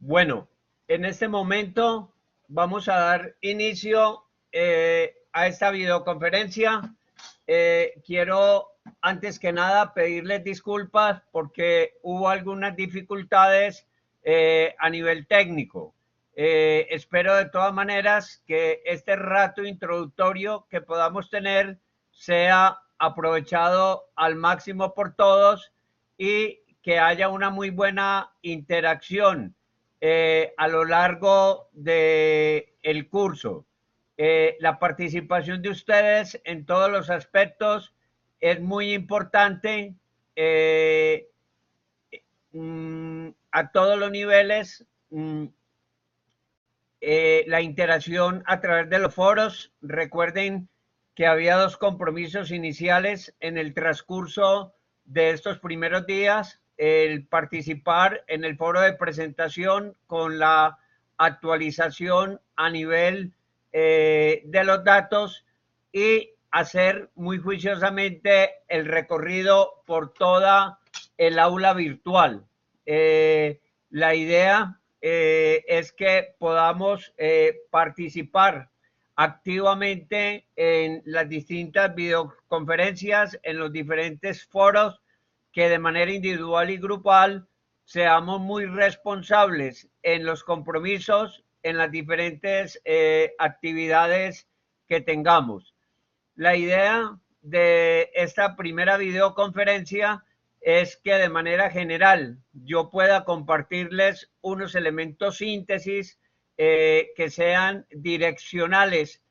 Bueno, en este momento vamos a dar inicio a esta videoconferencia. Quiero, antes que nada, pedirles disculpas porque hubo algunas dificultades a nivel técnico. Espero de todas maneras que este rato introductorio que podamos tener sea aprovechado al máximo por todos y que haya una muy buena interacción a lo largo del curso. La participación de ustedes en todos los aspectos es muy importante a todos los niveles. La interacción a través de los foros. Recuerden que había dos compromisos iniciales en el transcurso de estos primeros días: el participar en el foro de presentación con la actualización a nivel de los datos y hacer muy juiciosamente el recorrido por toda el aula virtual. La idea es que podamos participar activamente en las distintas videoconferencias, en los diferentes foros, que de manera individual y grupal seamos muy responsables en los compromisos, en las diferentes actividades que tengamos. La idea de esta primera videoconferencia es que de manera general yo pueda compartirles unos elementos síntesis que sean direccionales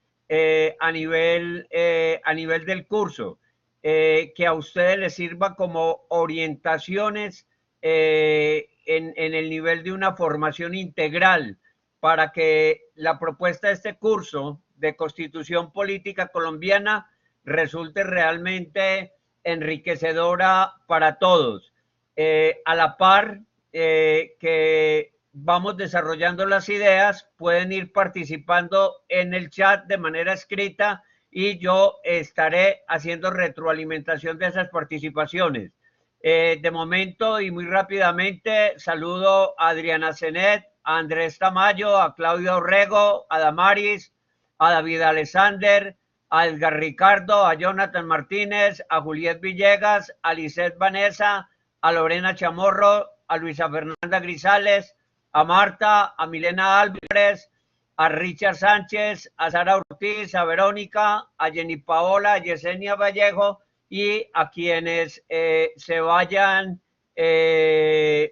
a nivel del curso, que a ustedes les sirva como orientaciones en el nivel de una formación integral para que la propuesta de este curso de Constitución Política Colombiana resulte realmente enriquecedora para todos. A la par que vamos desarrollando las ideas, pueden ir participando en el chat de manera escrita y yo estaré haciendo retroalimentación de esas participaciones. De momento y muy rápidamente saludo a Adriana Zenet, a Andrés Tamayo, a Claudia Orrego, a Damaris, a David Alexander, a Edgar Ricardo, a Jonathan Martínez, a Juliet Villegas, a Lisette Vanessa, a Lorena Chamorro, a Luisa Fernanda Grisales, a Marta, a Milena Álvarez, a Richard Sánchez, a Sara Ortiz, a Verónica, a Jenny Paola, a Yesenia Vallejo y a quienes se vayan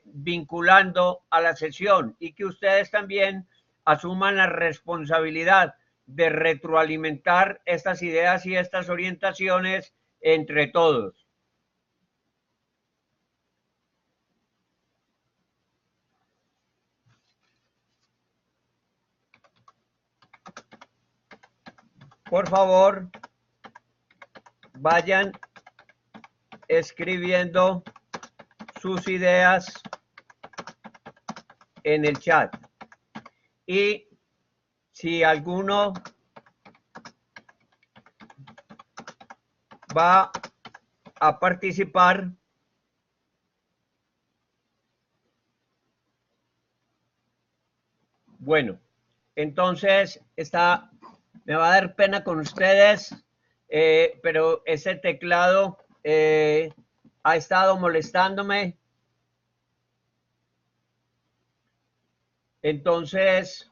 vinculando a la sesión, y que ustedes también asuman la responsabilidad de retroalimentar estas ideas y estas orientaciones entre todos. Por favor, vayan escribiendo sus ideas en el chat. Y si alguno va a participar, bueno, entonces me va a dar pena con ustedes, pero ese teclado ha estado molestándome. Entonces,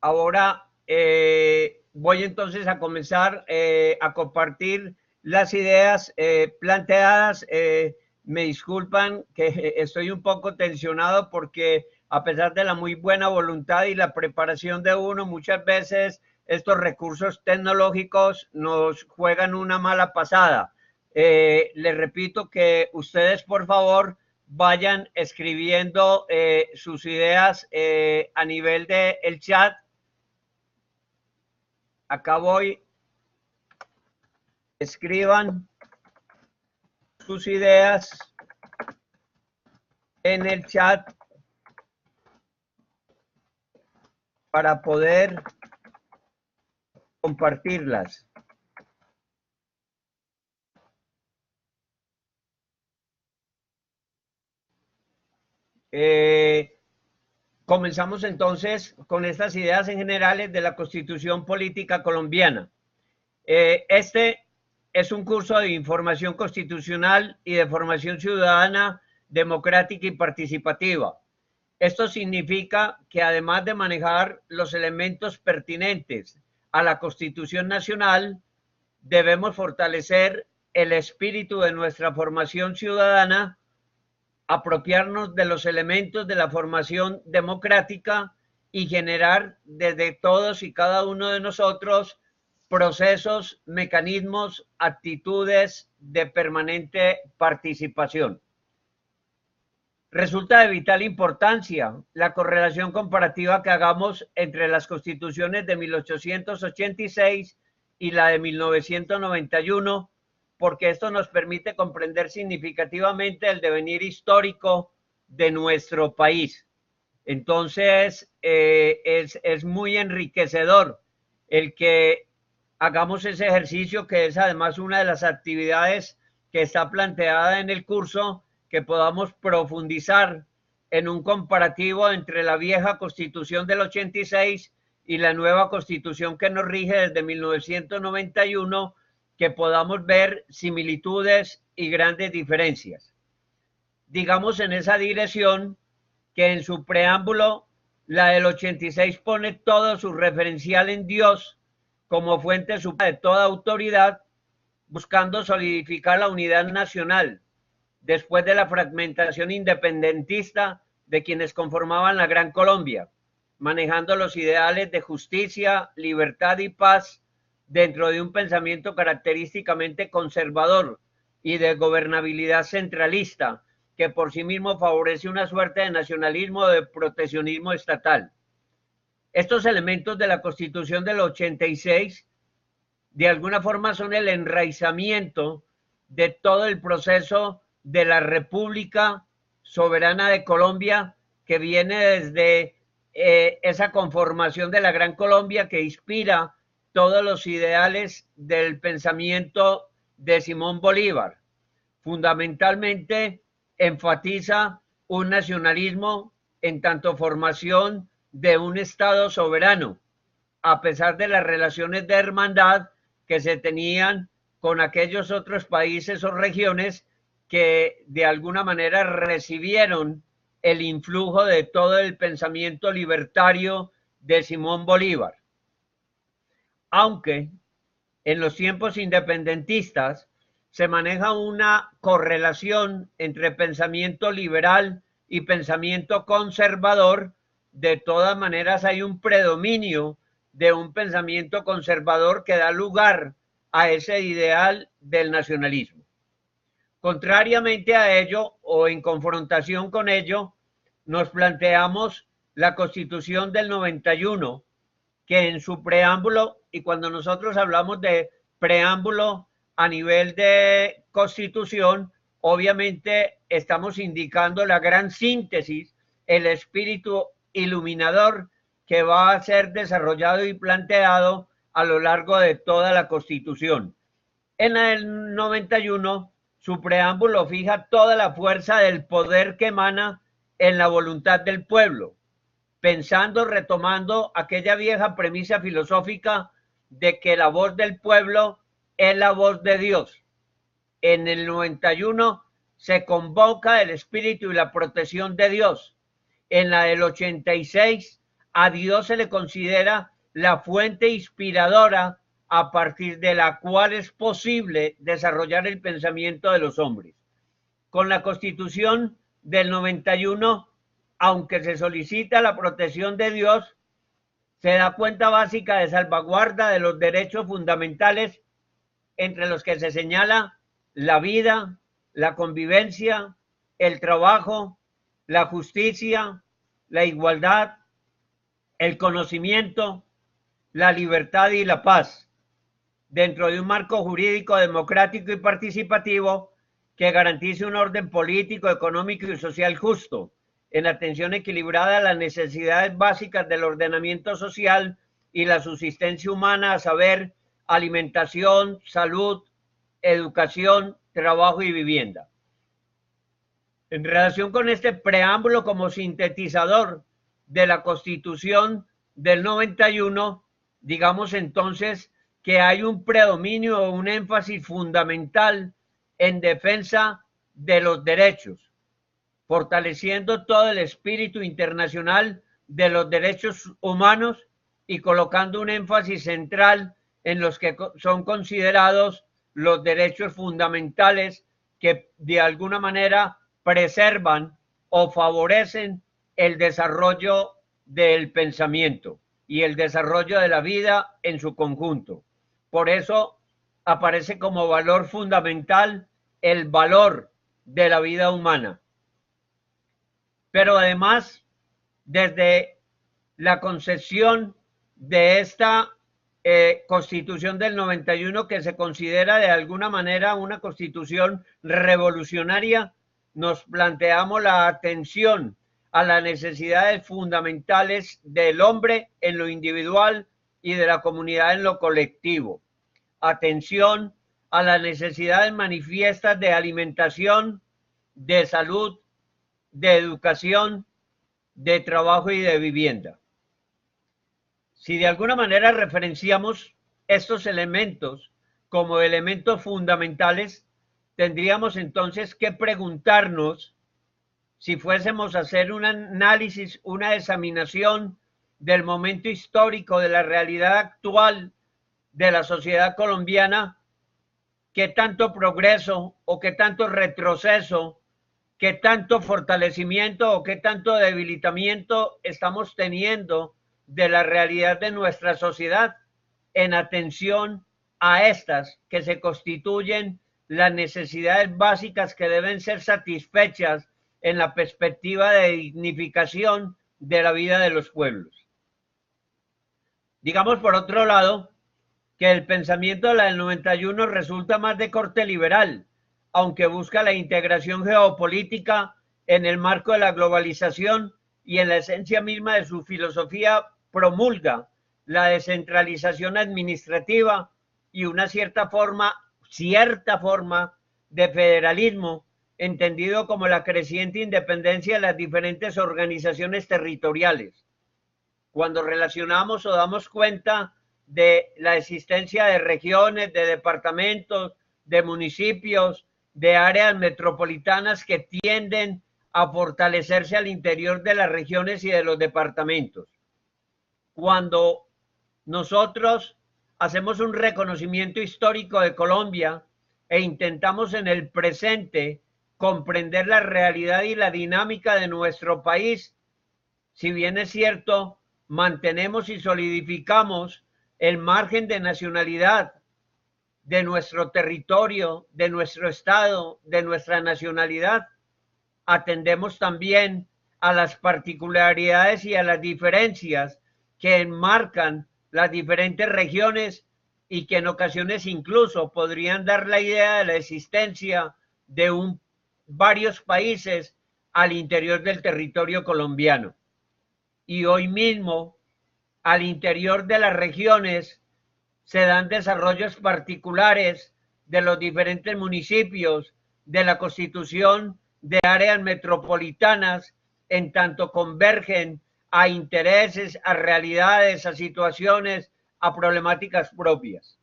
ahora voy entonces a comenzar a compartir las ideas planteadas. Me disculpan que estoy un poco tensionado porque, a pesar de la muy buena voluntad y la preparación de uno, muchas veces estos recursos tecnológicos nos juegan una mala pasada. Les repito que ustedes, por favor, vayan escribiendo sus ideas a nivel del chat. Acá voy, escriban sus ideas en el chat para poder compartirlas. Comenzamos entonces con estas ideas en generales de la Constitución Política Colombiana. Este es un curso de información constitucional y de formación ciudadana democrática y participativa. Esto significa que además de manejar los elementos pertinentes a la Constitución Nacional, debemos fortalecer el espíritu de nuestra formación ciudadana, apropiarnos de los elementos de la formación democrática y generar desde todos y cada uno de nosotros procesos, mecanismos, actitudes de permanente participación. Resulta de vital importancia la correlación comparativa que hagamos entre las constituciones de 1886 y la de 1991, porque esto nos permite comprender significativamente el devenir histórico de nuestro país. Entonces, es muy enriquecedor el que hagamos ese ejercicio, que es además una de las actividades que está planteada en el curso, que podamos profundizar en un comparativo entre la vieja Constitución del 86 y la nueva Constitución que nos rige desde 1991, que podamos ver similitudes y grandes diferencias. Digamos en esa dirección que en su preámbulo la del 86 pone todo su referencial en Dios como fuente suprema de toda autoridad, buscando solidificar la unidad nacional después de la fragmentación independentista de quienes conformaban la Gran Colombia, manejando los ideales de justicia, libertad y paz dentro de un pensamiento característicamente conservador y de gobernabilidad centralista, que por sí mismo favorece una suerte de nacionalismo o de proteccionismo estatal. Estos elementos de la Constitución del 86 de alguna forma son el enraizamiento de todo el proceso de la República Soberana de Colombia, que viene desde esa conformación de la Gran Colombia, que inspira todos los ideales del pensamiento de Simón Bolívar. Fundamentalmente enfatiza un nacionalismo en tanto formación de un Estado soberano, a pesar de las relaciones de hermandad que se tenían con aquellos otros países o regiones que de alguna manera recibieron el influjo de todo el pensamiento libertario de Simón Bolívar. Aunque en los tiempos independentistas se maneja una correlación entre pensamiento liberal y pensamiento conservador, de todas maneras hay un predominio de un pensamiento conservador que da lugar a ese ideal del nacionalismo. Contrariamente a ello, o en confrontación con ello, nos planteamos la Constitución del 91, que en su preámbulo, y cuando nosotros hablamos de preámbulo a nivel de Constitución, obviamente estamos indicando la gran síntesis, el espíritu iluminador que va a ser desarrollado y planteado a lo largo de toda la Constitución. En el 91, su preámbulo fija toda la fuerza del poder que emana en la voluntad del pueblo, pensando, retomando aquella vieja premisa filosófica de que la voz del pueblo es la voz de Dios. En el 91 se convoca el espíritu y la protección de Dios. En la del 86 a Dios se le considera la fuente inspiradora a partir de la cual es posible desarrollar el pensamiento de los hombres. Con la Constitución del 91, aunque se solicita la protección de Dios, se da cuenta básica de salvaguarda de los derechos fundamentales, entre los que se señala la vida, la convivencia, el trabajo, la justicia, la igualdad, el conocimiento, la libertad y la paz, dentro de un marco jurídico democrático y participativo que garantice un orden político, económico y social justo, en atención equilibrada a las necesidades básicas del ordenamiento social y la subsistencia humana, a saber, alimentación, salud, educación, trabajo y vivienda. En relación con este preámbulo como sintetizador de la Constitución del 91, digamos entonces que hay un predominio o un énfasis fundamental en defensa de los derechos, fortaleciendo todo el espíritu internacional de los derechos humanos y colocando un énfasis central en los que son considerados los derechos fundamentales que de alguna manera preservan o favorecen el desarrollo del pensamiento y el desarrollo de la vida en su conjunto. Por eso aparece como valor fundamental el valor de la vida humana. Pero además, desde la concepción de esta Constitución del 91, que se considera de alguna manera una constitución revolucionaria, nos planteamos la atención a las necesidades fundamentales del hombre en lo individual y de la comunidad en lo colectivo. Atención a las necesidades manifiestas de alimentación, de salud, de educación, de trabajo y de vivienda. Si de alguna manera referenciamos estos elementos como elementos fundamentales, tendríamos entonces que preguntarnos si fuésemos a hacer un análisis, una examinación del momento histórico, de la realidad actual de la sociedad colombiana, qué tanto progreso o qué tanto retroceso, qué tanto fortalecimiento o qué tanto debilitamiento estamos teniendo de la realidad de nuestra sociedad en atención a estas que se constituyen las necesidades básicas que deben ser satisfechas en la perspectiva de dignificación de la vida de los pueblos. Digamos, por otro lado, que el pensamiento de la del 91 resulta más de corte liberal, aunque busca la integración geopolítica en el marco de la globalización y en la esencia misma de su filosofía promulga la descentralización administrativa y una cierta forma de federalismo, entendido como la creciente independencia de las diferentes organizaciones territoriales. Cuando relacionamos o damos cuenta de la existencia de regiones, de departamentos, de municipios, de áreas metropolitanas que tienden a fortalecerse al interior de las regiones y de los departamentos. Cuando nosotros hacemos un reconocimiento histórico de Colombia e intentamos en el presente comprender la realidad y la dinámica de nuestro país, si bien es cierto, mantenemos y solidificamos el margen de nacionalidad de nuestro territorio, de nuestro estado, de nuestra nacionalidad, atendemos también a las particularidades y a las diferencias que enmarcan las diferentes regiones y que en ocasiones incluso podrían dar la idea de la existencia de varios países al interior del territorio colombiano. Y hoy mismo, al interior de las regiones, se dan desarrollos particulares de los diferentes municipios, de la constitución de áreas metropolitanas, en tanto convergen a intereses, a realidades, a situaciones, a problemáticas propias.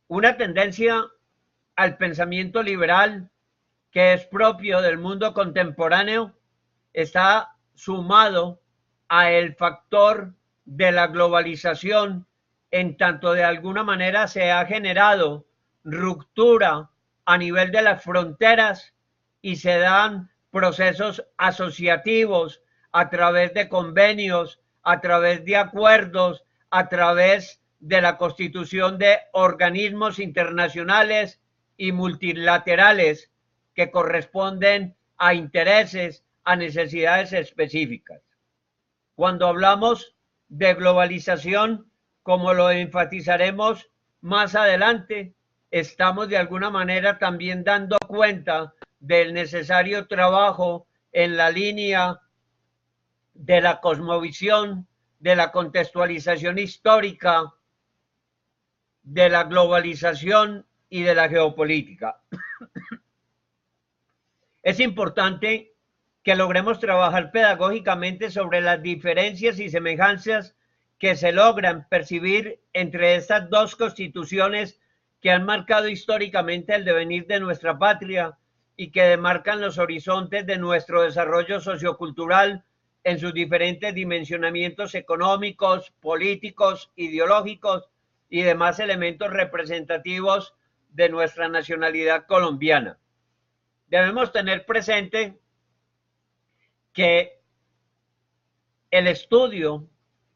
Una tendencia al pensamiento liberal que es propio del mundo contemporáneo está sumado a el factor de la globalización, en tanto de alguna manera se ha generado ruptura a nivel de las fronteras y se dan procesos asociativos a través de convenios, a través de acuerdos, a través de la constitución de organismos internacionales y multilaterales que corresponden a intereses, a necesidades específicas. Cuando hablamos de globalización, como lo enfatizaremos más adelante, estamos de alguna manera también dando cuenta del necesario trabajo en la línea de la cosmovisión, de la contextualización histórica, de la globalización y de la geopolítica. Es importante que logremos trabajar pedagógicamente sobre las diferencias y semejanzas que se logran percibir entre estas dos constituciones que han marcado históricamente el devenir de nuestra patria y que demarcan los horizontes de nuestro desarrollo sociocultural en sus diferentes dimensionamientos económicos, políticos, ideológicos y demás elementos representativos de nuestra nacionalidad colombiana. Debemos tener presente que el estudio,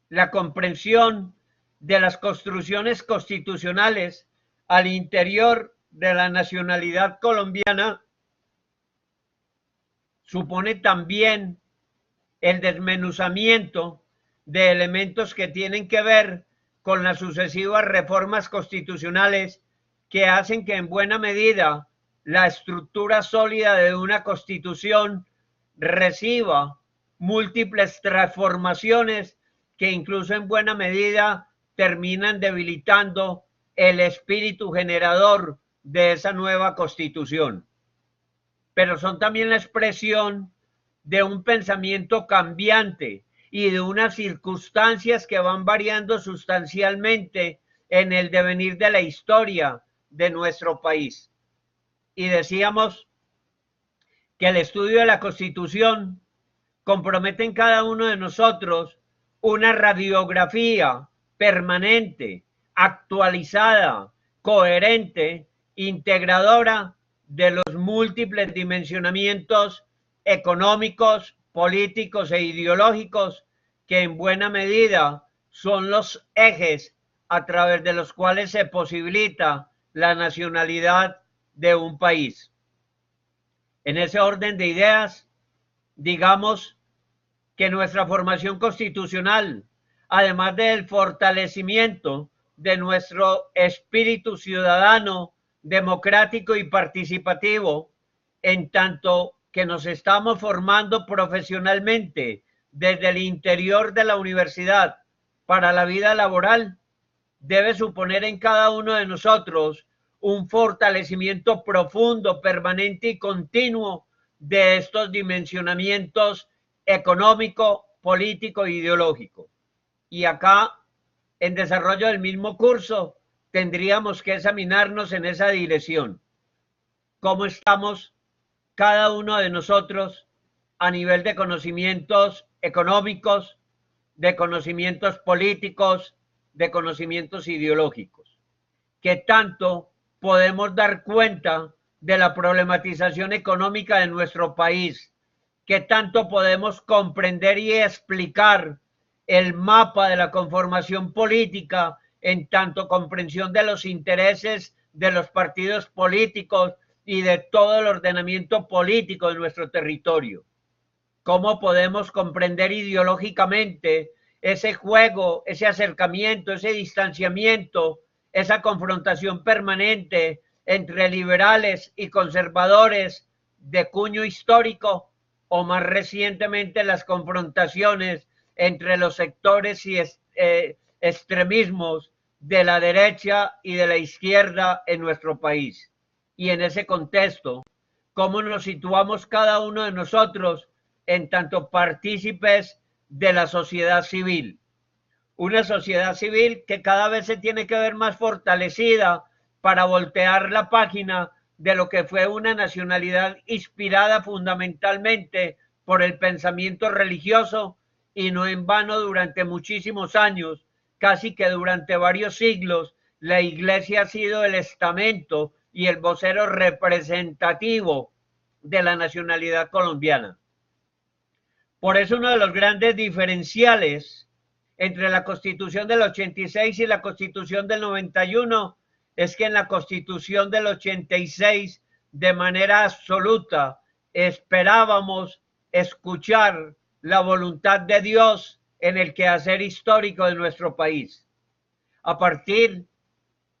la comprensión de las construcciones constitucionales al interior de la nacionalidad colombiana supone también el desmenuzamiento de elementos que tienen que ver con las sucesivas reformas constitucionales que hacen que en buena medida la estructura sólida de una constitución reciba múltiples transformaciones que incluso en buena medida terminan debilitando el espíritu generador de esa nueva constitución. Pero son también la expresión de un pensamiento cambiante y de unas circunstancias que van variando sustancialmente en el devenir de la historia de nuestro país. Y decíamos que el estudio de la Constitución compromete en cada uno de nosotros una radiografía permanente, actualizada, coherente, integradora de los múltiples dimensionamientos económicos, políticos e ideológicos que en buena medida son los ejes a través de los cuales se posibilita la nacionalidad de un país. En ese orden de ideas, digamos que nuestra formación constitucional, además del fortalecimiento de nuestro espíritu ciudadano, democrático y participativo, en tanto que nos estamos formando profesionalmente desde el interior de la universidad para la vida laboral, debe suponer en cada uno de nosotros un fortalecimiento profundo, permanente y continuo de estos dimensionamientos económico, político e ideológico. Y acá, en desarrollo del mismo curso, tendríamos que examinarnos en esa dirección. ¿Cómo estamos cada uno de nosotros a nivel de conocimientos económicos, de conocimientos políticos, de conocimientos ideológicos? ¿Qué tanto podemos dar cuenta de la problematización económica de nuestro país? ¿Qué tanto podemos comprender y explicar el mapa de la conformación política en tanto comprensión de los intereses de los partidos políticos y de todo el ordenamiento político de nuestro territorio? ¿Cómo podemos comprender ideológicamente ese juego, ese acercamiento, ese distanciamiento, esa confrontación permanente entre liberales y conservadores de cuño histórico, o más recientemente las confrontaciones entre los sectores y extremismos de la derecha y de la izquierda en nuestro país? Y en ese contexto, ¿cómo nos situamos cada uno de nosotros en tanto partícipes de la sociedad civil? Una sociedad civil que cada vez se tiene que ver más fortalecida para voltear la página de lo que fue una nacionalidad inspirada fundamentalmente por el pensamiento religioso, y no en vano durante muchísimos años, casi que durante varios siglos, la Iglesia ha sido el estamento y el vocero representativo de la nacionalidad colombiana. Por eso uno de los grandes diferenciales entre la Constitución del 86 y la Constitución del 91 es que en la Constitución del 86, de manera absoluta, esperábamos escuchar la voluntad de Dios en el quehacer histórico de nuestro país. A partir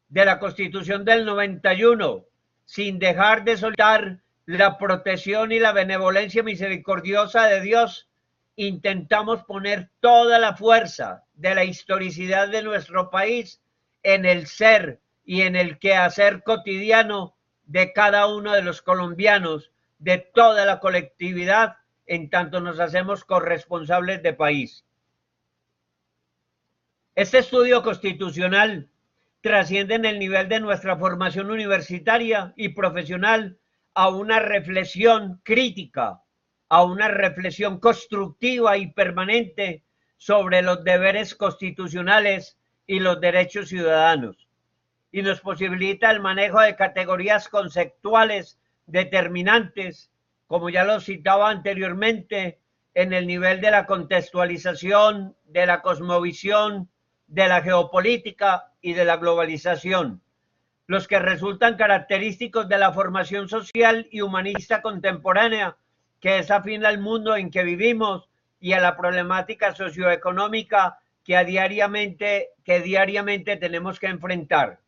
de la Constitución del 91, sin dejar de soltar la protección y la benevolencia misericordiosa de Dios, intentamos poner toda la fuerza de la historicidad de nuestro país en el ser y en el quehacer cotidiano de cada uno de los colombianos, de toda la colectividad en tanto nos hacemos corresponsables de país. Este estudio constitucional trasciende en el nivel de nuestra formación universitaria y profesional a una reflexión crítica, a una reflexión constructiva y permanente sobre los deberes constitucionales y los derechos ciudadanos, y nos posibilita el manejo de categorías conceptuales determinantes, como ya lo citaba anteriormente, en el nivel de la contextualización, de la cosmovisión, de la geopolítica y de la globalización, los que resultan característicos de la formación social y humanista contemporánea, que es afín al mundo en que vivimos y a la problemática socioeconómica que diariamente tenemos que enfrentar.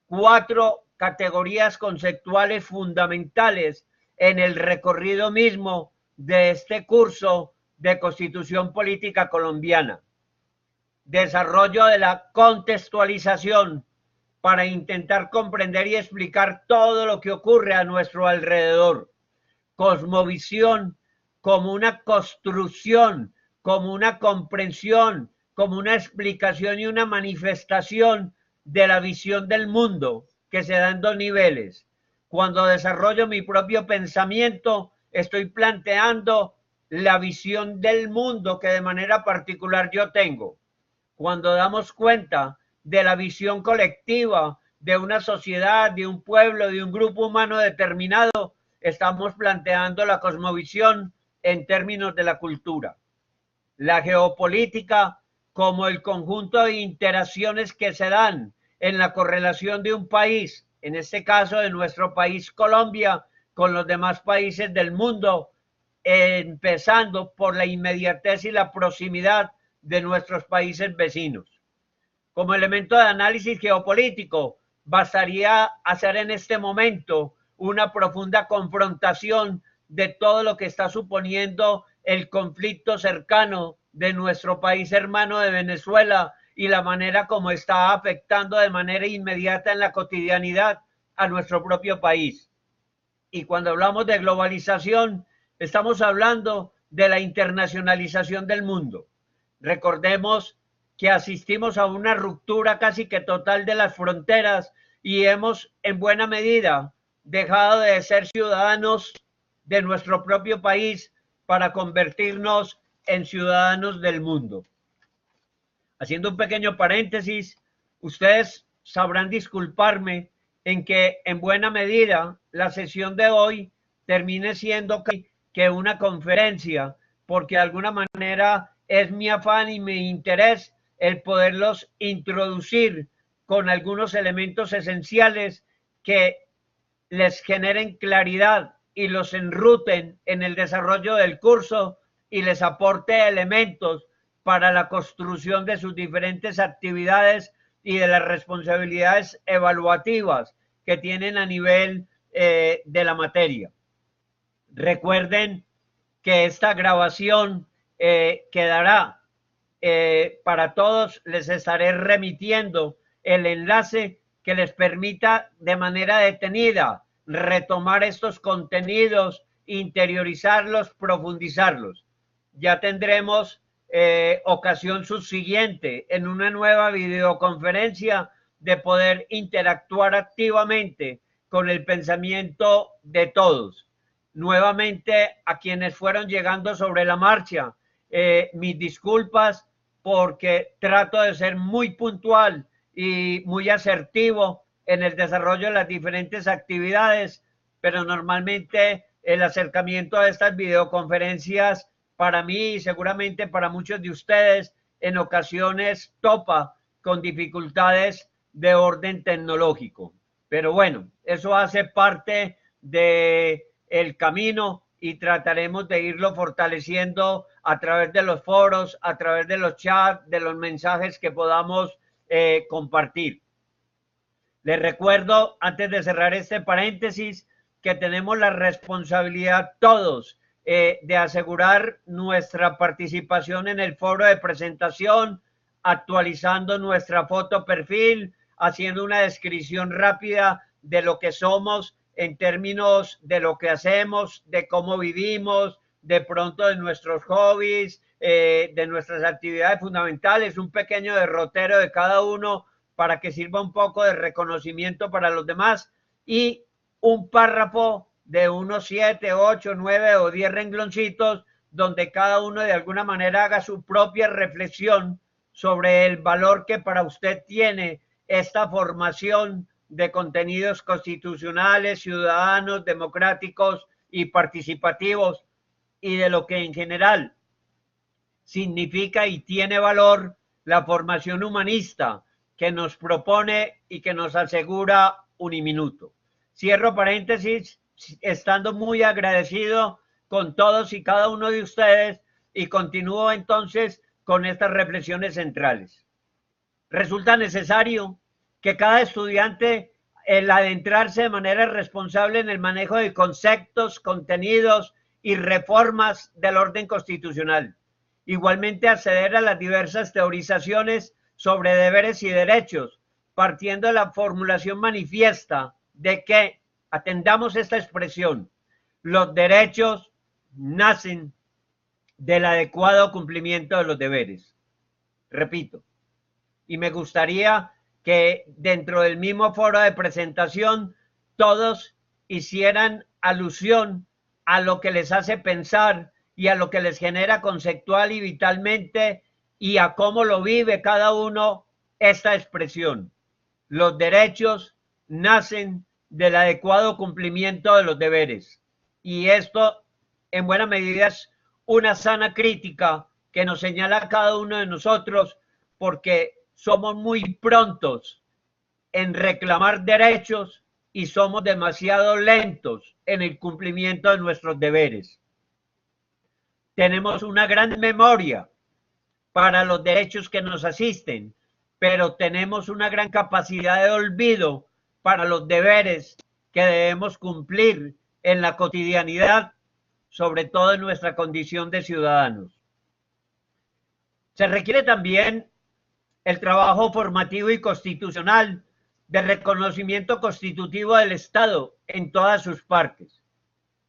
4 categorías conceptuales fundamentales en el recorrido mismo de este curso de Constitución Política Colombiana. Desarrollo de la contextualización para intentar comprender y explicar todo lo que ocurre a nuestro alrededor. Cosmovisión como una construcción, como una comprensión, como una explicación y una manifestación de la visión del mundo que se da en 2 niveles. Cuando desarrollo mi propio pensamiento, estoy planteando la visión del mundo que de manera particular yo tengo. Cuando damos cuenta de la visión colectiva de una sociedad, de un pueblo, de un grupo humano determinado, estamos planteando la cosmovisión en términos de la cultura. La geopolítica como el conjunto de interacciones que se dan en la correlación de un país, en este caso de nuestro país Colombia, con los demás países del mundo, empezando por la inmediatez y la proximidad de nuestros países vecinos. Como elemento de análisis geopolítico, bastaría hacer en este momento una profunda confrontación de todo lo que está suponiendo el conflicto cercano de nuestro país hermano de Venezuela y la manera como está afectando de manera inmediata en la cotidianidad a nuestro propio país. Y cuando hablamos de globalización, estamos hablando de la internacionalización del mundo. Recordemos que asistimos a una ruptura casi que total de las fronteras y hemos en buena medida dejado de ser ciudadanos de nuestro propio país para convertirnos en ciudadanos del mundo. Haciendo un pequeño paréntesis, ustedes sabrán disculparme en que en buena medida la sesión de hoy termine siendo que una conferencia, porque de alguna manera es mi afán y mi interés el poderlos introducir con algunos elementos esenciales que les generen claridad y los enruten en el desarrollo del curso y les aporte elementos para la construcción de sus diferentes actividades y de las responsabilidades evaluativas que tienen a nivel de la materia. Recuerden que esta grabación quedará para todos. Les estaré remitiendo el enlace que les permita de manera detenida retomar estos contenidos, interiorizarlos, profundizarlos. Ya tendremos ocasión subsiguiente en una nueva videoconferencia de poder interactuar activamente con el pensamiento de todos. Nuevamente a quienes fueron llegando sobre la marcha, mis disculpas porque trato de ser muy puntual y muy asertivo en el desarrollo de las diferentes actividades, pero normalmente el acercamiento a estas videoconferencias para mí y seguramente para muchos de ustedes en ocasiones topa con dificultades de orden tecnológico. Pero bueno, eso hace parte del camino y trataremos de irlo fortaleciendo a través de los foros, a través de los chats, de los mensajes que podamos compartir. Les recuerdo, antes de cerrar este paréntesis, que tenemos la responsabilidad todos de asegurar nuestra participación en el foro de presentación, actualizando nuestra foto perfil, haciendo una descripción rápida de lo que somos en términos de lo que hacemos, de cómo vivimos, de pronto de nuestros hobbies, de nuestras actividades fundamentales, un pequeño derrotero de cada uno para que sirva un poco de reconocimiento para los demás y un párrafo de unos 7, 8, 9 o 10 rengloncitos donde cada uno de alguna manera haga su propia reflexión sobre el valor que para usted tiene esta formación de contenidos constitucionales, ciudadanos, democráticos y participativos, y de lo que en general significa y tiene valor la formación humanista que nos propone y que nos asegura Uniminuto. Cierro paréntesis, estando muy agradecido con todos y cada uno de ustedes, y continúo entonces con estas reflexiones centrales. Resulta necesario que cada estudiante, el adentrarse de manera responsable en el manejo de conceptos, contenidos y reformas del orden constitucional. Igualmente acceder a las diversas teorizaciones sobre deberes y derechos, partiendo de la formulación manifiesta de que, atendamos esta expresión, los derechos nacen del adecuado cumplimiento de los deberes. Repito, y me gustaría que dentro del mismo foro de presentación todos hicieran alusión a lo que les hace pensar y a lo que les genera conceptual y vitalmente y a cómo lo vive cada uno esta expresión. Los derechos nacen del adecuado cumplimiento de los deberes. Y esto en buena medida es una sana crítica que nos señala a cada uno de nosotros, porque somos muy prontos en reclamar derechos y somos demasiado lentos en el cumplimiento de nuestros deberes. Tenemos una gran memoria para los derechos que nos asisten, pero tenemos una gran capacidad de olvido para los deberes que debemos cumplir en la cotidianidad, sobre todo en nuestra condición de ciudadanos. Se requiere también el trabajo formativo y constitucional de reconocimiento constitutivo del Estado en todas sus partes.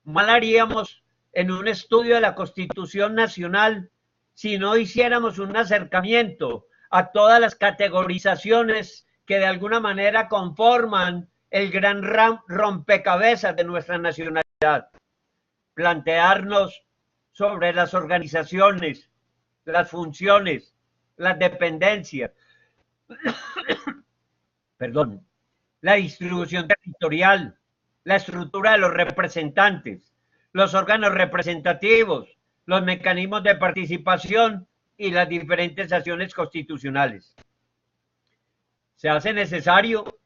Mal haríamos en un estudio de la Constitución Nacional si no hiciéramos un acercamiento a todas las categorizaciones que de alguna manera conforman el gran rompecabezas de nuestra nacionalidad. Plantearnos sobre las organizaciones, las funciones, las dependencias, perdón, la distribución territorial, la estructura de los representantes, los órganos representativos, los mecanismos de participación y las diferentes acciones constitucionales. Se hace necesario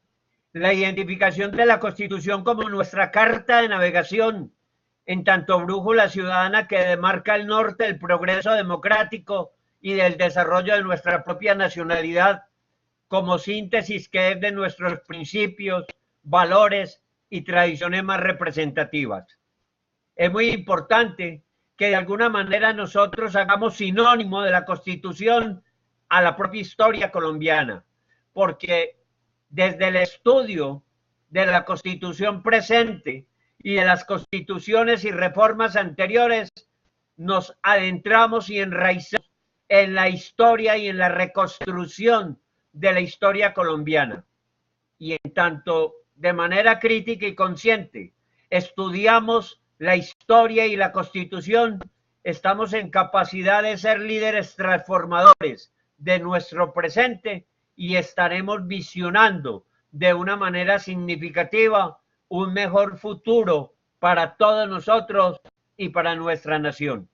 la identificación de la Constitución como nuestra carta de navegación, en tanto brújula ciudadana que demarca el norte del progreso democrático y del desarrollo de nuestra propia nacionalidad, como síntesis que es de nuestros principios, valores y tradiciones más representativas. Es muy importante que de alguna manera nosotros hagamos sinónimo de la Constitución a la propia historia colombiana, porque desde el estudio de la Constitución presente y de las constituciones y reformas anteriores, nos adentramos y enraizamos en la historia y en la reconstrucción de la historia colombiana. Y en tanto, de manera crítica y consciente, estudiamos la historia y la Constitución, estamos en capacidad de ser líderes transformadores de nuestro presente y estaremos visionando de una manera significativa un mejor futuro para todos nosotros y para nuestra nación.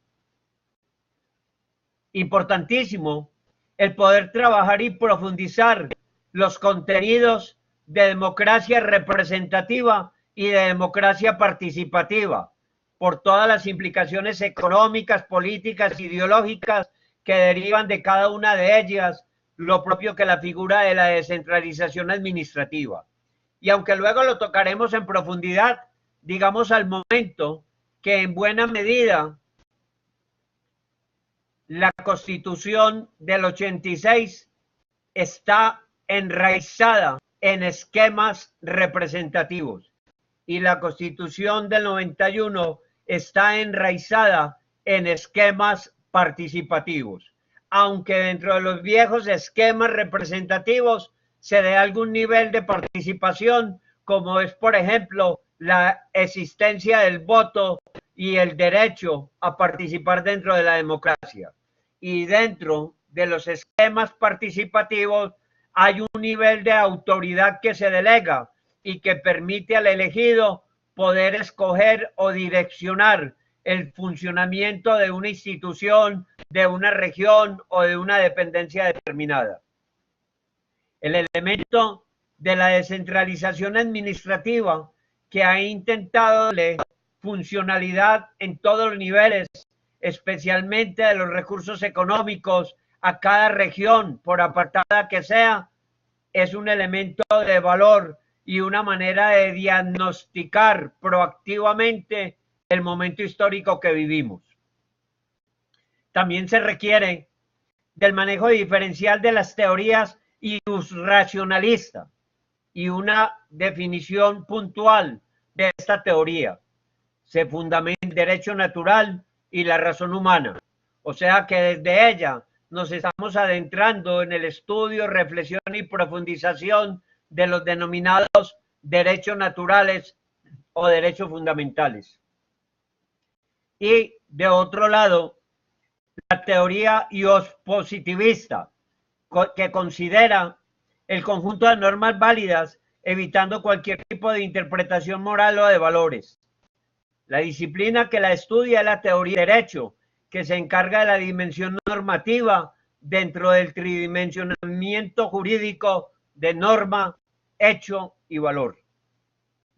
Importantísimo el poder trabajar y profundizar los contenidos de democracia representativa y de democracia participativa, por todas las implicaciones económicas, políticas, ideológicas que derivan de cada una de ellas, lo propio que la figura de la descentralización administrativa. Y aunque luego lo tocaremos en profundidad, digamos al momento que en buena medida la Constitución del 86 está enraizada en esquemas representativos y la Constitución del 91 está enraizada en esquemas participativos, aunque dentro de los viejos esquemas representativos se dé algún nivel de participación, como es, por ejemplo, la existencia del voto y el derecho a participar dentro de la democracia. Y dentro de los esquemas participativos hay un nivel de autoridad que se delega y que permite al elegido poder escoger o direccionar el funcionamiento de una institución, de una región o de una dependencia determinada. El elemento de la descentralización administrativa que ha intentado darle funcionalidad en todos los niveles, especialmente de los recursos económicos a cada región, por apartada que sea, es un elemento de valor y una manera de diagnosticar proactivamente el momento histórico que vivimos. También se requiere del manejo diferencial de las teorías y racionalista y una definición puntual de esta teoría. Se fundamenta en el derecho natural y la razón humana, o sea que desde ella nos estamos adentrando en el estudio, reflexión y profundización de los denominados derechos naturales o derechos fundamentales. Y de otro lado, la teoría positivista, que considera el conjunto de normas válidas, evitando cualquier tipo de interpretación moral o de valores. La disciplina que la estudia es la teoría del derecho, que se encarga de la dimensión normativa dentro del tridimensionamiento jurídico de norma, hecho y valor.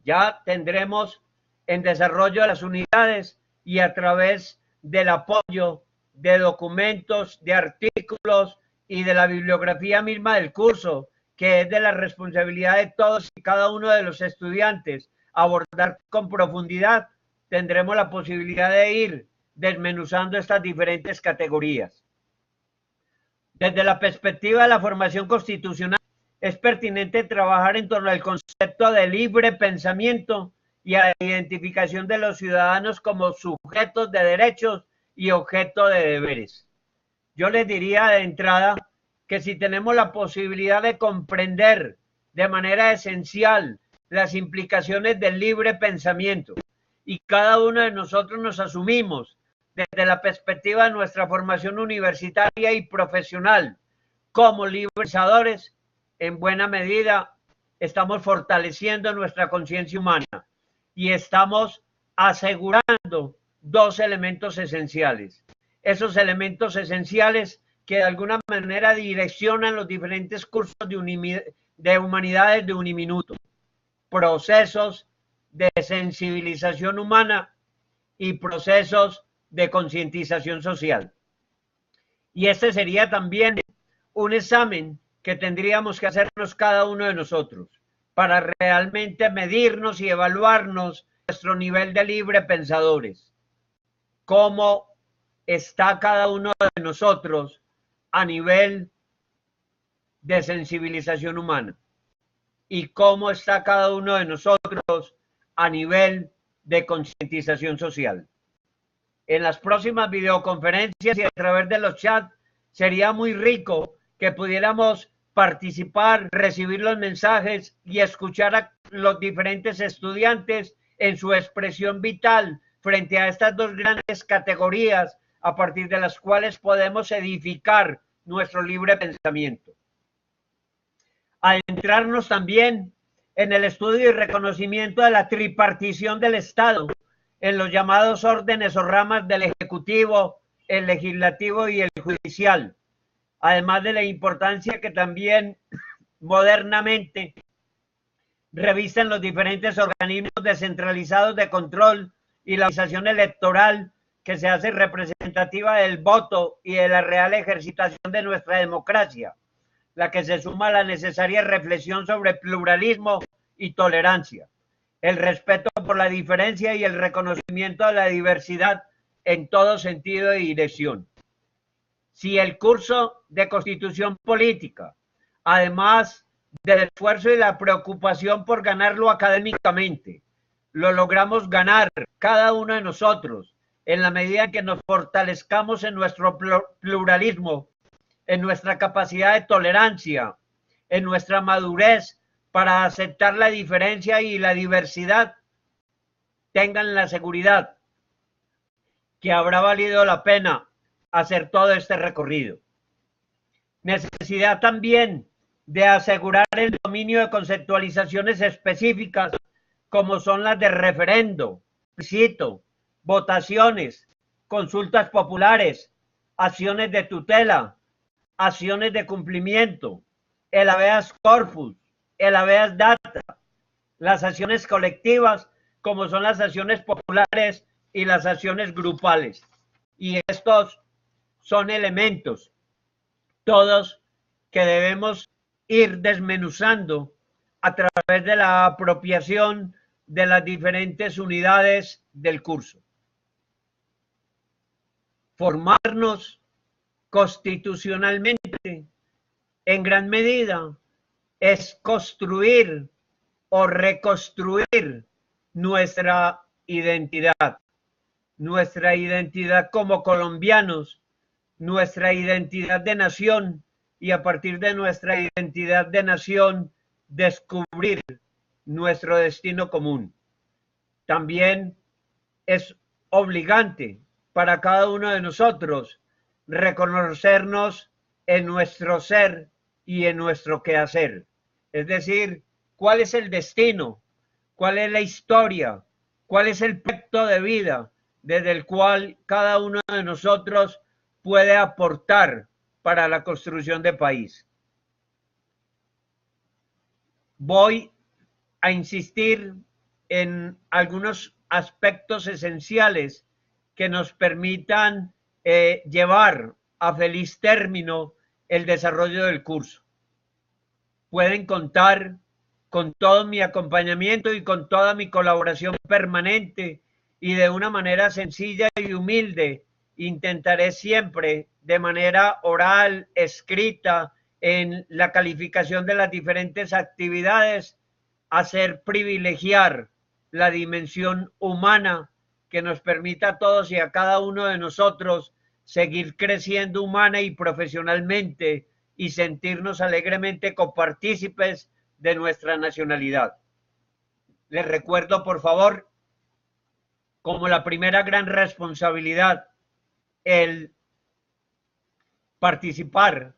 Ya tendremos en desarrollo de las unidades y a través del apoyo de documentos, de artículos y de la bibliografía misma del curso, que es de la responsabilidad de todos y cada uno de los estudiantes abordar con profundidad, tendremos la posibilidad de ir desmenuzando estas diferentes categorías. Desde la perspectiva de la formación constitucional, es pertinente trabajar en torno al concepto de libre pensamiento y a la identificación de los ciudadanos como sujetos de derechos y objeto de deberes. Yo les diría de entrada que si tenemos la posibilidad de comprender de manera esencial las implicaciones del libre pensamiento y cada uno de nosotros nos asumimos desde la perspectiva de nuestra formación universitaria y profesional como libres pensadores, en buena medida estamos fortaleciendo nuestra conciencia humana y estamos asegurando dos elementos esenciales. Esos elementos esenciales que de alguna manera direccionan los diferentes cursos de humanidades de Uniminuto. Procesos de sensibilización humana y procesos de concientización social. Y este sería también un examen que tendríamos que hacernos cada uno de nosotros para realmente medirnos y evaluarnos nuestro nivel de libre pensadores. Cómo está cada uno de nosotros a nivel de sensibilización humana y cómo está cada uno de nosotros a nivel de concientización social. En las próximas videoconferencias y a través de los chats sería muy rico que pudiéramos participar, recibir los mensajes y escuchar a los diferentes estudiantes en su expresión vital frente a estas dos grandes categorías a partir de las cuales podemos edificar nuestro libre pensamiento. Adentrarnos también en el estudio y reconocimiento de la tripartición del Estado en los llamados órdenes o ramas del Ejecutivo, el Legislativo y el Judicial, además de la importancia que también modernamente revisten los diferentes organismos descentralizados de control y la organización electoral que se hace representativa del voto y de la real ejercitación de nuestra democracia, la que se suma a la necesaria reflexión sobre pluralismo y tolerancia, el respeto por la diferencia y el reconocimiento de la diversidad en todo sentido y dirección. Si el curso de Constitución Política, además del esfuerzo y la preocupación por ganarlo académicamente, lo logramos ganar cada uno de nosotros en la medida en que nos fortalezcamos en nuestro pluralismo, en nuestra capacidad de tolerancia, en nuestra madurez para aceptar la diferencia y la diversidad. Tengan la seguridad que habrá valido la pena hacer todo este recorrido. Necesidad también de asegurar el dominio de conceptualizaciones específicas como son las de referendo, plebiscito, votaciones, consultas populares, acciones de tutela, acciones de cumplimiento, el habeas corpus, el habeas data, las acciones colectivas como son las acciones populares y las acciones grupales. Y estos son elementos, todos, que debemos ir desmenuzando a través de la apropiación de las diferentes unidades del curso. Formarnos constitucionalmente, en gran medida, es construir o reconstruir nuestra identidad como colombianos, nuestra identidad de nación, y a partir de nuestra identidad de nación descubrir nuestro destino común. También es obligante para cada uno de nosotros reconocernos en nuestro ser y en nuestro quehacer. Es decir, ¿cuál es el destino? ¿Cuál es la historia? ¿Cuál es el proyecto de vida desde el cual cada uno de nosotros puede aportar para la construcción de país? Voy a insistir en algunos aspectos esenciales que nos permitan llevar a feliz término el desarrollo del curso. Pueden contar con todo mi acompañamiento y con toda mi colaboración permanente, y de una manera sencilla y humilde intentaré siempre, de manera oral, escrita, en la calificación de las diferentes actividades, hacer privilegiar la dimensión humana que nos permita a todos y a cada uno de nosotros seguir creciendo humana y profesionalmente y sentirnos alegremente copartícipes de nuestra nacionalidad. Les recuerdo, por favor, como la primera gran responsabilidad, el participar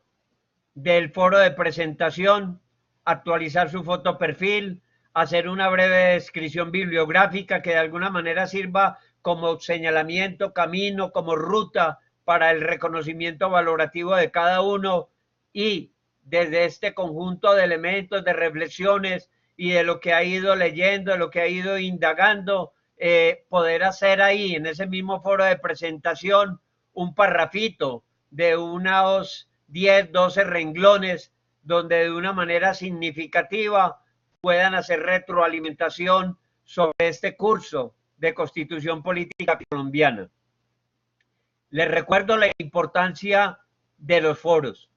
del foro de presentación, actualizar su foto perfil, hacer una breve descripción bibliográfica que de alguna manera sirva como señalamiento, camino, como ruta para el reconocimiento valorativo de cada uno, y desde este conjunto de elementos, de reflexiones y de lo que ha ido leyendo, de lo que ha ido indagando, poder hacer ahí en ese mismo foro de presentación un parrafito de unos 10, 12 renglones donde de una manera significativa puedan hacer retroalimentación sobre este curso de Constitución Política Colombiana. Les recuerdo la importancia de los foros.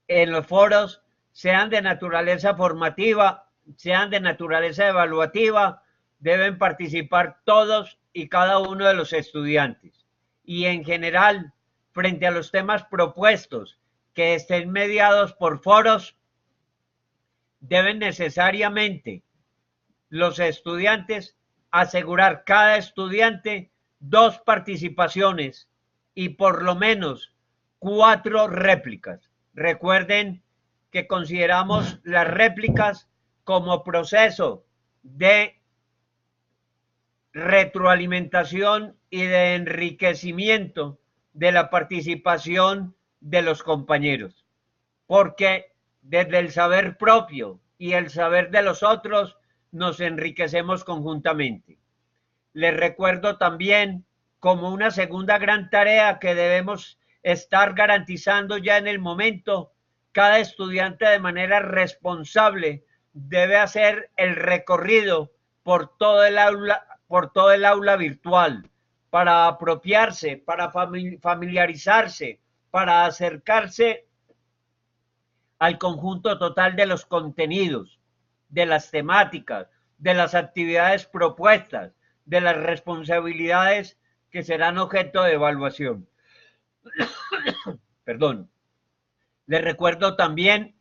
En los foros, sean de naturaleza formativa, sean de naturaleza evaluativa, deben participar todos y cada uno de los estudiantes. Y en general, frente a los temas propuestos que estén mediados por foros, deben necesariamente los estudiantes asegurar cada estudiante 2 participaciones y por lo menos 4 réplicas. Recuerden que consideramos las réplicas como proceso de retroalimentación y de enriquecimiento de la participación de los compañeros, porque desde el saber propio y el saber de los otros nos enriquecemos conjuntamente. Les recuerdo también, como una segunda gran tarea que debemos estar garantizando ya en el momento, cada estudiante de manera responsable debe hacer el recorrido por todo el aula virtual, para apropiarse, para familiarizarse, para acercarse al conjunto total de los contenidos, de las temáticas, de las actividades propuestas, de las responsabilidades que serán objeto de evaluación. Perdón. Les recuerdo también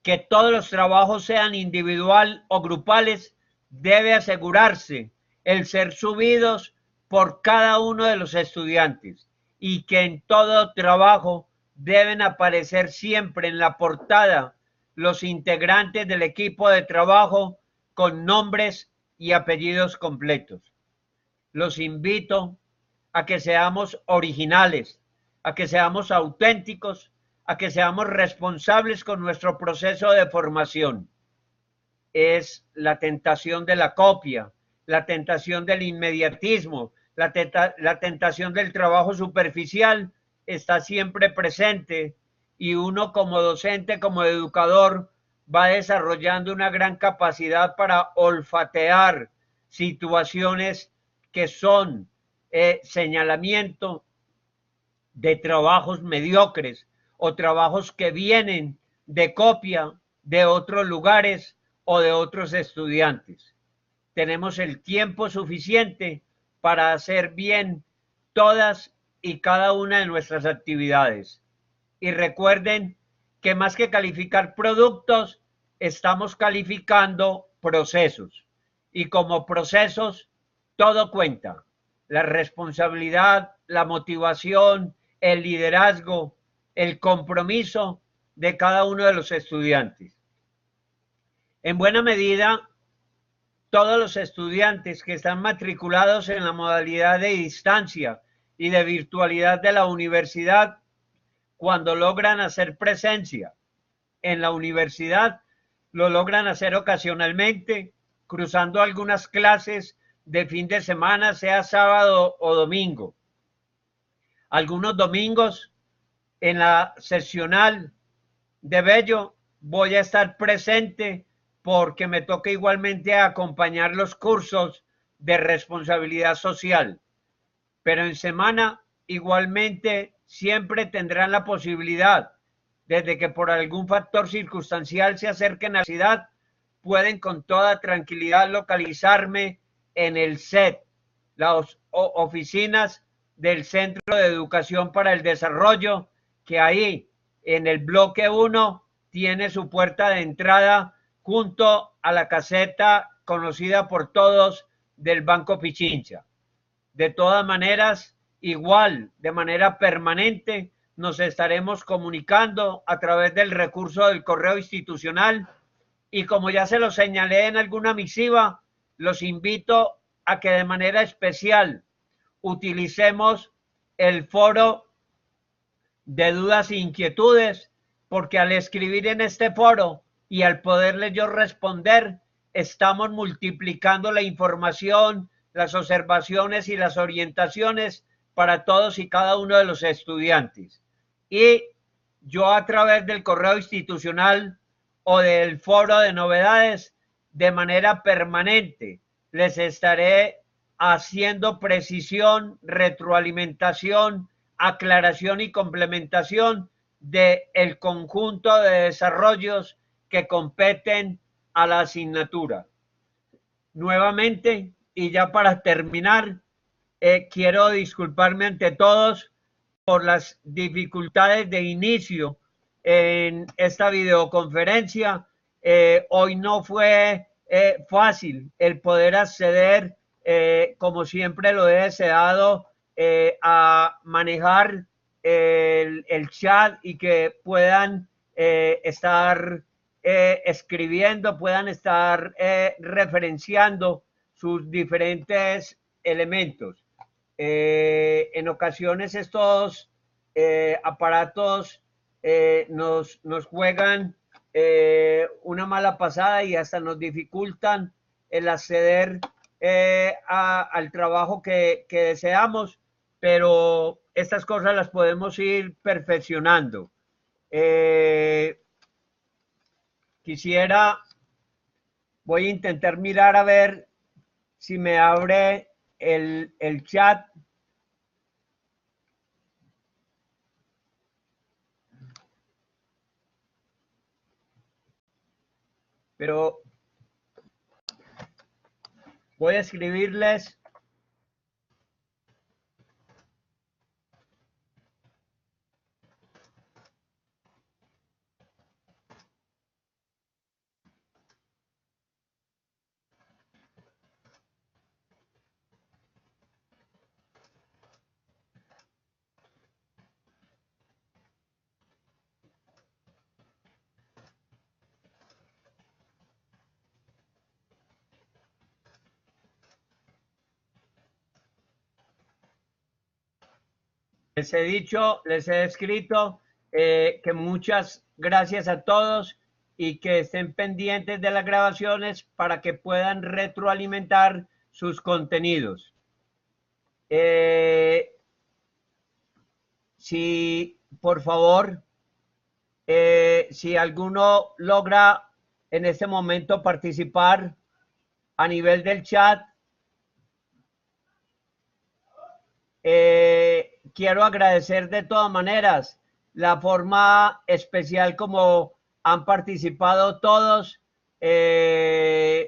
que todos los trabajos, sean individual o grupales, debe asegurarse el ser subidos por cada uno de los estudiantes y que en todo trabajo deben aparecer siempre en la portada los integrantes del equipo de trabajo con nombres y apellidos completos. Los invito a que seamos originales, a que seamos auténticos, a que seamos responsables con nuestro proceso de formación. Es la tentación de la copia, la tentación del inmediatismo, la tentación del trabajo superficial está siempre presente, y uno como docente, como educador, va desarrollando una gran capacidad para olfatear situaciones que son señalamiento de trabajos mediocres o trabajos que vienen de copia de otros lugares o de otros estudiantes. Tenemos el tiempo suficiente para hacer bien todas y cada una de nuestras actividades. Y recuerden que más que calificar productos, estamos calificando procesos. Y como procesos, todo cuenta. La responsabilidad, la motivación, el liderazgo, el compromiso de cada uno de los estudiantes. En buena medida, todos los estudiantes que están matriculados en la modalidad de distancia y de virtualidad de la universidad, cuando logran hacer presencia en la universidad, lo logran hacer ocasionalmente, cruzando algunas clases de fin de semana, sea sábado o domingo. Algunos domingos en la seccional de Bello voy a estar presente porque me toca igualmente acompañar los cursos de responsabilidad social. Pero en semana igualmente siempre tendrán la posibilidad, desde que por algún factor circunstancial se acerquen a la ciudad, pueden con toda tranquilidad localizarme en el CED, las oficinas del Centro de Educación para el Desarrollo, que ahí en el bloque 1 tiene su puerta de entrada junto a la caseta conocida por todos del Banco Pichincha. De todas maneras, igual, de manera permanente, nos estaremos comunicando a través del recurso del correo institucional, y como ya se lo señalé en alguna misiva, los invito a que de manera especial utilicemos el foro de dudas e inquietudes, porque al escribir en este foro y al poderle yo responder, estamos multiplicando la información, las observaciones y las orientaciones para todos y cada uno de los estudiantes. Y yo, a través del correo institucional o del foro de novedades, de manera permanente les estaré haciendo precisión, retroalimentación, aclaración y complementación del conjunto de desarrollos que competen a la asignatura. Nuevamente, y ya para terminar, quiero disculparme ante todos por las dificultades de inicio en esta videoconferencia. Hoy no fue fácil el poder acceder, como siempre lo he deseado, a manejar el chat y que puedan estar escribiendo, puedan estar referenciando sus diferentes elementos. En ocasiones estos aparatos nos juegan una mala pasada y hasta nos dificultan el acceder al trabajo que deseamos, pero estas cosas las podemos ir perfeccionando. Quisiera, voy a intentar mirar a ver si me abre el chat. Pero Voy a escribirles. Les he dicho, les he escrito que muchas gracias a todos y que estén pendientes de las grabaciones para que puedan retroalimentar sus contenidos. Si, por favor, si alguno logra en este momento participar a nivel del chat, quiero agradecer de todas maneras la forma especial como han participado todos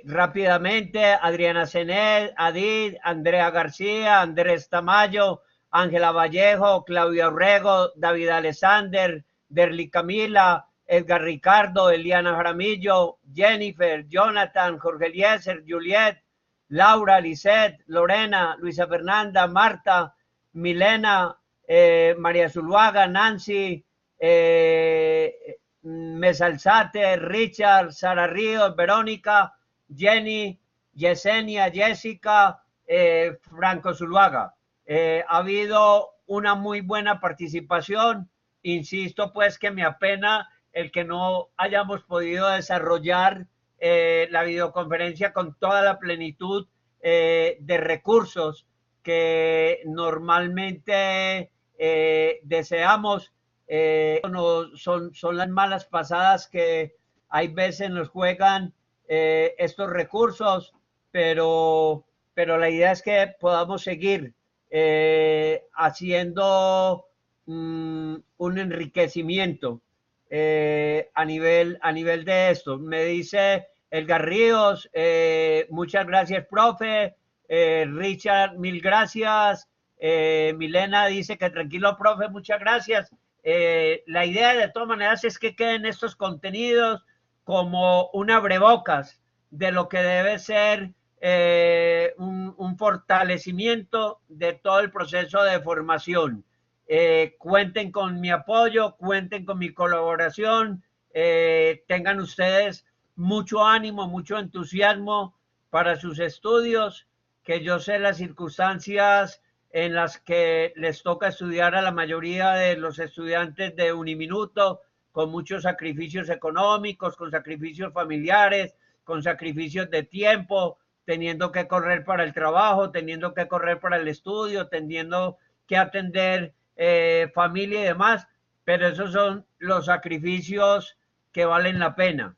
rápidamente. Adriana Zenet, Adid, Andrea García, Andrés Tamayo, Ángela Vallejo, Claudia Orrego, David Alexander, Derly Camila, Edgar Ricardo, Eliana Jaramillo, Jennifer, Jonathan, Jorge Eliezer, Juliet, Laura, Lisette, Lorena, Luisa Fernanda, Marta, Milena, María Zuluaga, Nancy, Mesalzate, Richard, Sara Ríos, Verónica, Jenny, Yesenia, Jessica, Franco Zuluaga. Ha habido una muy buena participación. Insisto pues que me apena el que no hayamos podido desarrollar la videoconferencia con toda la plenitud de recursos que normalmente deseamos. Son las malas pasadas que hay veces nos juegan estos recursos, pero la idea es que podamos seguir haciendo un enriquecimiento a nivel de esto. Me dice Elgar Ríos, muchas gracias, profe. Richard, mil gracias. Milena dice que tranquilo, profe, muchas gracias. La idea de todas maneras es que queden estos contenidos como un abrebocas de lo que debe ser un fortalecimiento de todo el proceso de formación. Cuenten con mi apoyo, cuenten con mi colaboración, tengan ustedes mucho ánimo, mucho entusiasmo para sus estudios, que yo sé las circunstancias en las que les toca estudiar a la mayoría de los estudiantes de Uniminuto, con muchos sacrificios económicos, con sacrificios familiares, con sacrificios de tiempo, teniendo que correr para el trabajo, teniendo que correr para el estudio, teniendo que atender familia y demás, pero esos son los sacrificios que valen la pena.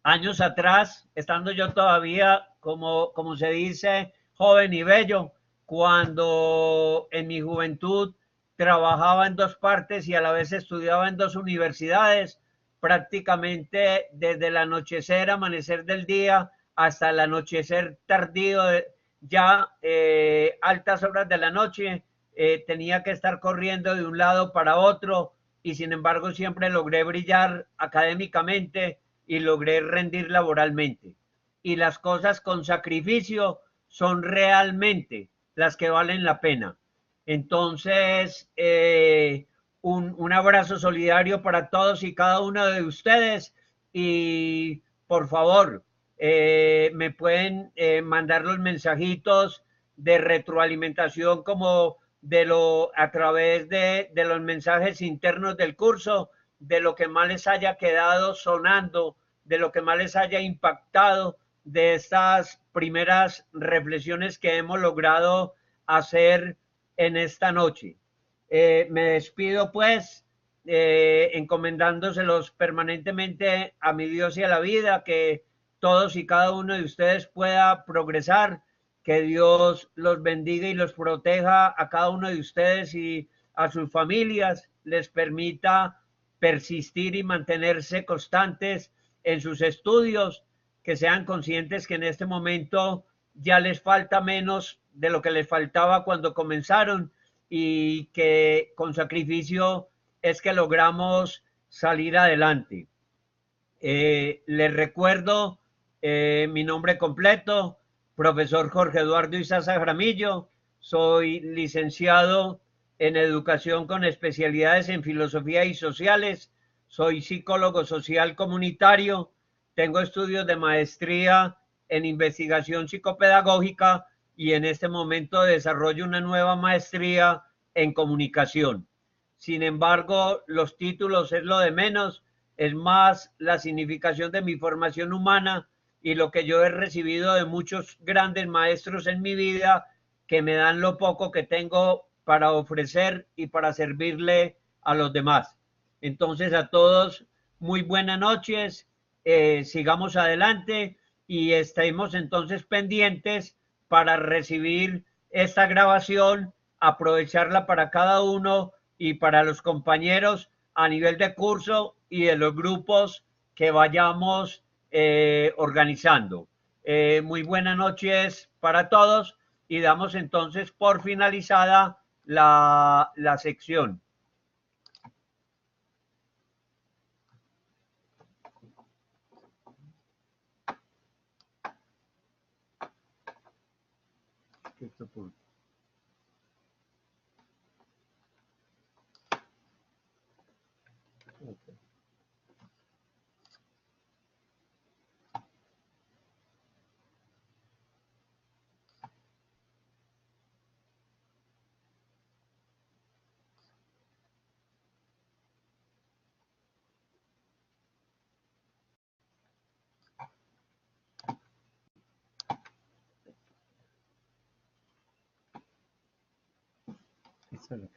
Años atrás, estando yo todavía, como se dice, joven y bello, cuando en mi juventud trabajaba en dos partes y a la vez estudiaba en dos universidades, prácticamente desde el anochecer, amanecer del día, hasta el anochecer tardío, ya altas horas de la noche, tenía que estar corriendo de un lado para otro y sin embargo siempre logré brillar académicamente y logré rendir laboralmente. Y las cosas con sacrificio son realmente las que valen la pena. Entonces, un abrazo solidario para todos y cada uno de ustedes y por favor, me pueden mandar los mensajitos de retroalimentación como a través de los mensajes internos del curso, de lo que más les haya quedado sonando, de lo que más les haya impactado de estas primeras reflexiones que hemos logrado hacer en esta noche. Me despido pues, encomendándoselos permanentemente a mi Dios y a la vida, que todos y cada uno de ustedes pueda progresar, que Dios los bendiga y los proteja a cada uno de ustedes y a sus familias, les permita persistir y mantenerse constantes en sus estudios, que sean conscientes que en este momento ya les falta menos de lo que les faltaba cuando comenzaron y que con sacrificio es que logramos salir adelante. Les recuerdo mi nombre completo, profesor Jorge Eduardo Izaza Jaramillo, soy licenciado en educación con especialidades en filosofía y sociales, soy psicólogo social comunitario, tengo estudios de maestría en investigación psicopedagógica y en este momento desarrollo una nueva maestría en comunicación. Sin embargo, los títulos es lo de menos, es más la significación de mi formación humana y lo que yo he recibido de muchos grandes maestros en mi vida que me dan lo poco que tengo para ofrecer y para servirle a los demás. Entonces a todos, muy buenas noches, sigamos adelante y estemos entonces pendientes para recibir esta grabación, aprovecharla para cada uno y para los compañeros a nivel de curso y de los grupos que vayamos organizando. Muy buenas noches para todos y damos entonces por finalizada la sección. Esa es la